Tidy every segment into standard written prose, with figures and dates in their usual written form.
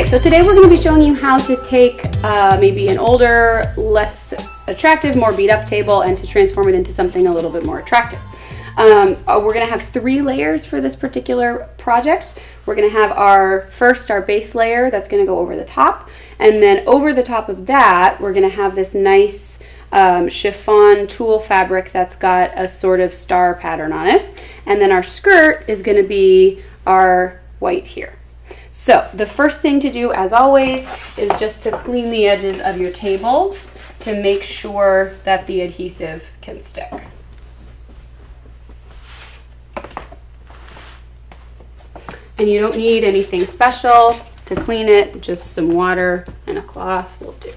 Okay, so today we're going to be showing you how to take maybe an older, less attractive, more beat up table and to transform it into something a little bit more attractive. We're going to have 3 layers for this particular project. We're going to have our base layer that's going to go over the top, and then over the top of that we're going to have this nice chiffon tulle fabric that's got a sort of star pattern on it, and then our skirt is going to be our white here. So the first thing to do, as always, is just to clean the edges of your table to make sure that the adhesive can stick. And you don't need anything special to clean it, just some water and a cloth will do.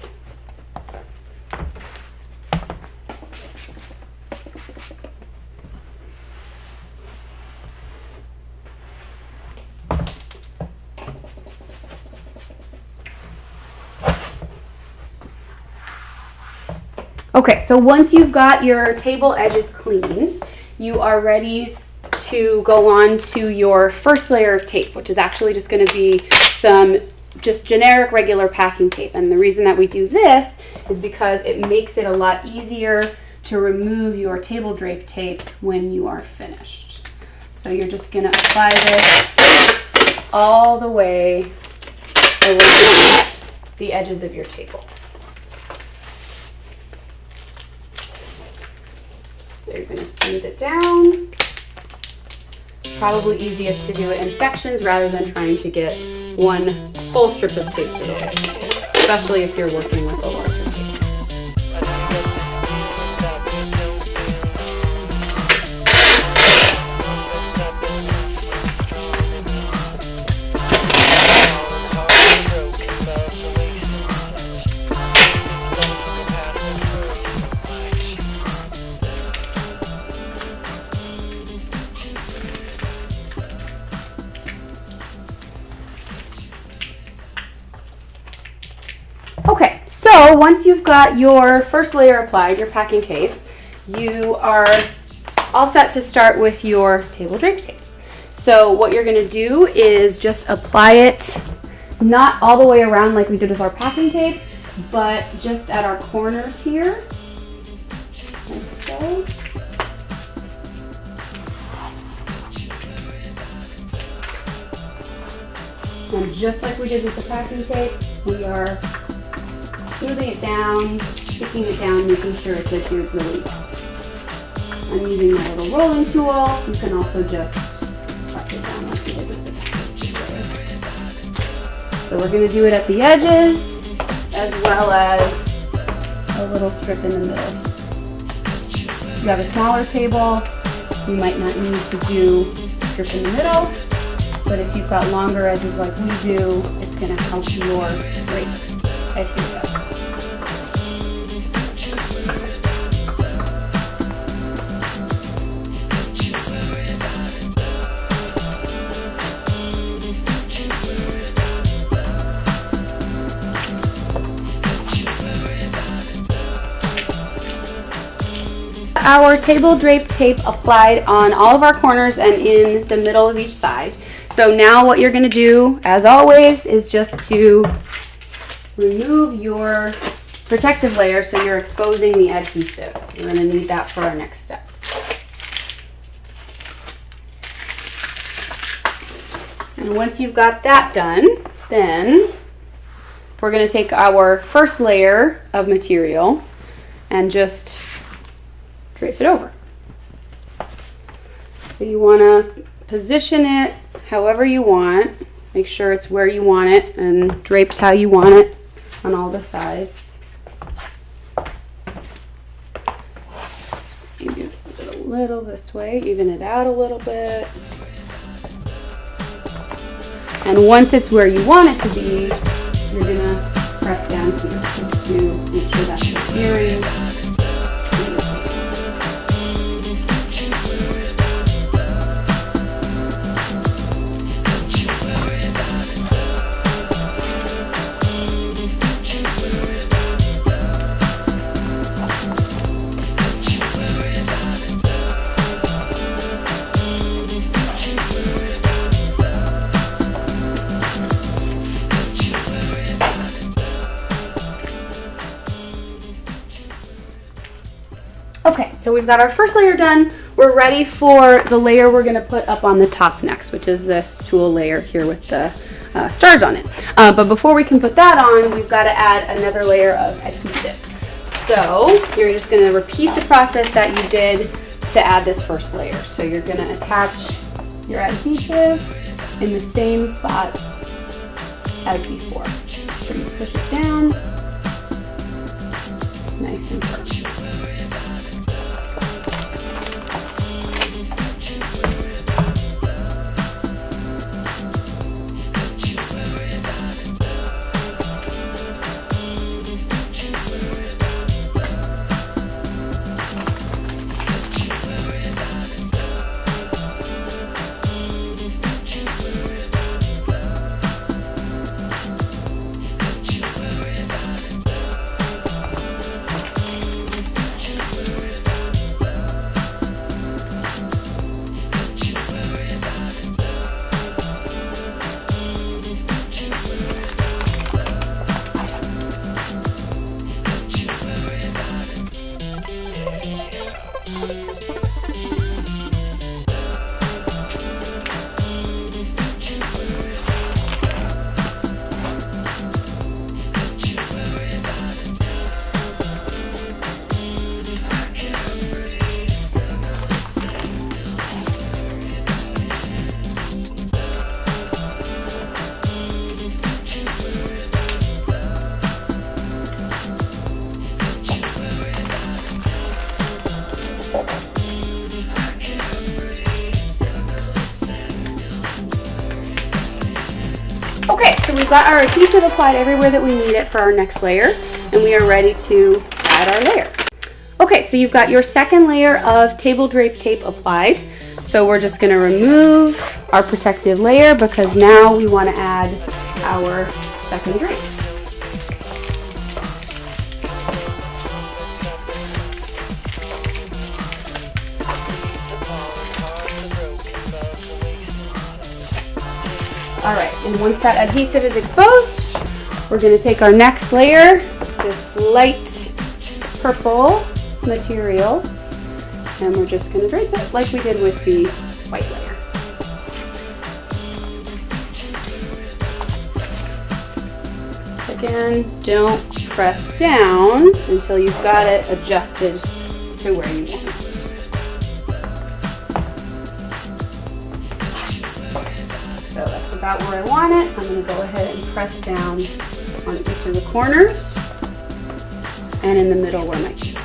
Okay, so once you've got your table edges cleaned, you are ready to go on to your first layer of tape, which is actually just going to be some just generic regular packing tape. And the reason that we do this is because it makes it a lot easier to remove your table drape tape when you are finished. So you're just going to apply this all the way around the edges of your table. So you're going to smooth it down. Probably easiest to do it in sections rather than trying to get one full strip of tape for the whole table, especially if you're working with a larger tape. Okay, so once you've got your first layer applied, your packing tape, you are all set to start with your table drape tape. So what you're going to do is just apply it not all the way around like we did with our packing tape, but just at our corners here, like so. And just like we did with the packing tape, we are smoothing it down, sticking it down, making sure it's adhered really well. I'm using my little rolling tool. You can also just press it down like we did with the packing tape. So we're going to do it at the edges as well as a little strip in the middle. If you have a smaller table, you might not need to do a strip in the middle, but if you've got longer edges like we do, it's going to help your drape adhere better. Our table drape tape applied on all of our corners and in the middle of each side. So now what you're going to do, as always, is just to remove your protective layer so you're exposing the adhesives. We're going to need that for our next step. And once you've got that done, then we're going to take our first layer of material and just drape it over. So you want to position it however you want. Make sure it's where you want it and draped how you want it on all the sides. Maybe put it a little this way, even it out a little bit. And once it's where you want it to be, you're going to press down here just to make sure that's adhering. so we've got our first layer done. We're ready for the layer we're gonna put up on the top next, which is this tulle layer here with the stars on it. But before we can put that on, we've got to add another layer of adhesive. So you're just gonna repeat the process that you did to add this first layer. So you're gonna attach your adhesive in the same spot as before. So you push it down, nice and firm. Okay, so we've got our adhesive applied everywhere that we need it for our next layer, and we are ready to add our layer. Okay, so you've got your second layer of table drape tape applied. So we're just gonna remove our protective layer because now we wanna add our second drape. All right, and once that adhesive is exposed, we're gonna take our next layer, this light purple material, and we're just gonna drape it like we did with the white layer. Again, don't press down until you've got it adjusted to where you want it. So that's about where I want it. I'm going to go ahead and press down on each of the corners and in the middle where my key is.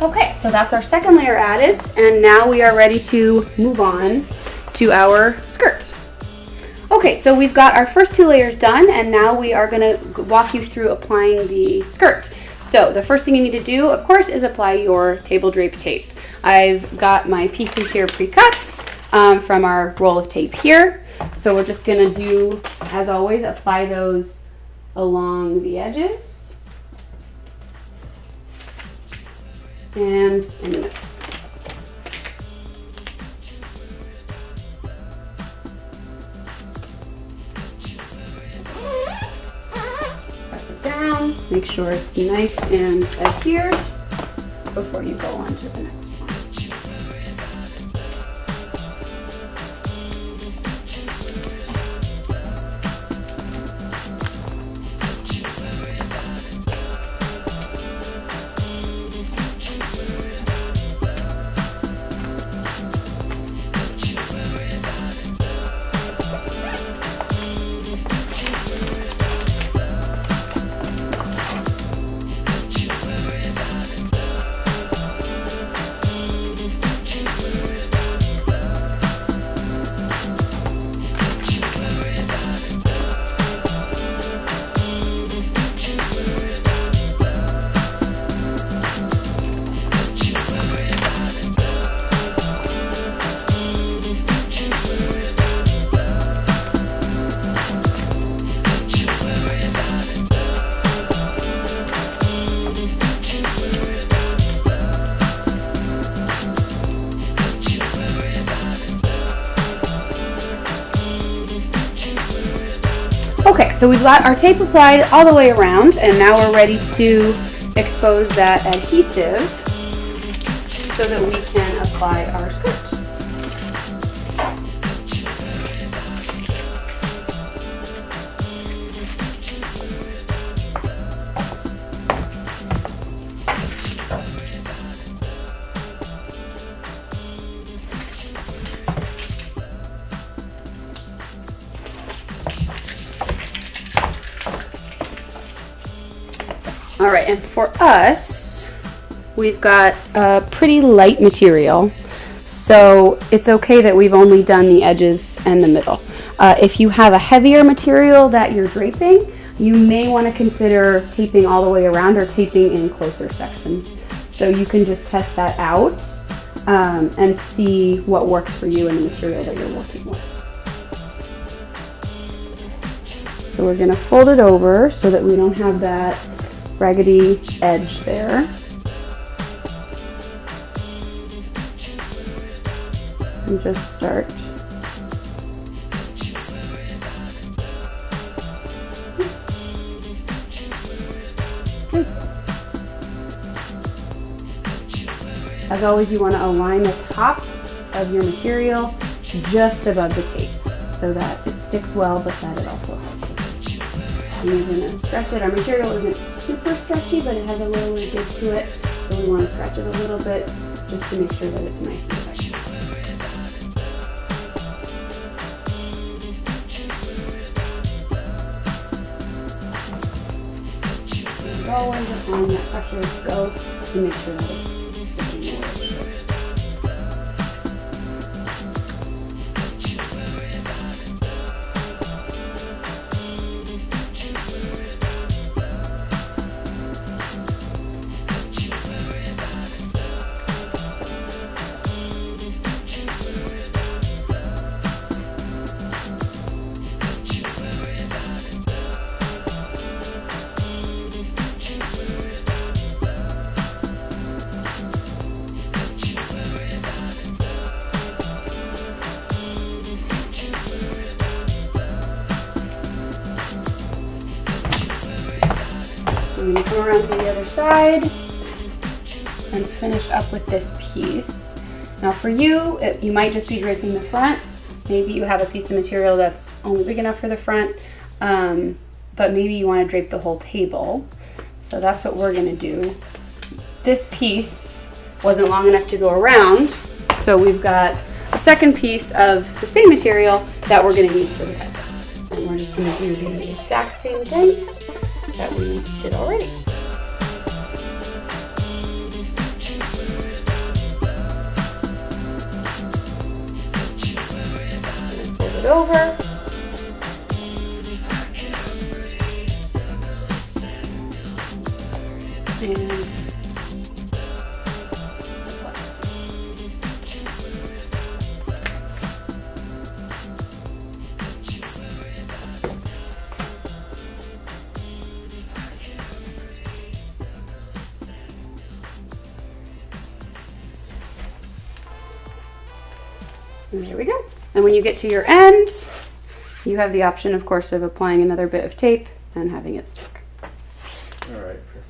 Okay, so that's our second layer added, and now we are ready to move on to our skirt. Okay, so we've got our first two layers done, and now we are going to walk you through applying the skirt. So the first thing you need to do, of course, is apply your table drape tape. I've got my pieces here pre-cut from our roll of tape here. So we're just going to do, as always, apply those along the edges. And in the middle. Press it down, make sure it's nice and adhered before you go on to the next one. so we've got our tape applied all the way around, and now we're ready to expose that adhesive so that we can apply our skirt. All right, and for us, we've got a pretty light material, so it's okay that we've only done the edges and the middle. If you have a heavier material that you're draping, you may want to consider taping all the way around or taping in closer sections. So you can just test that out and see what works for you and the material that you're working with. So we're going to fold it over so that we don't have that raggedy edge there. And just start. Okay. As always, you want to align the top of your material just above the tape so that it sticks well, but that it also helps. And you're going to stretch it. Our material isn't super stretchy, but it has a little give to it, so we want to stretch it a little bit just to make sure that it's nice and tight. As always, applying that pressure as you go to make sure that it's sticking where it should. We're going to come around to the other side and finish up with this piece. Now for you, you might just be draping the front. Maybe you have a piece of material that's only big enough for the front, but maybe you want to drape the whole table. So that's what we're going to do. This piece wasn't long enough to go around, so we've got a second piece of the same material that we're going to use for the head. And we're just going to do the exact same thing that we did already. Fold it over. And there we go. And when you get to your end, you have the option, of course, of applying another bit of tape and having it stick. All right, perfect.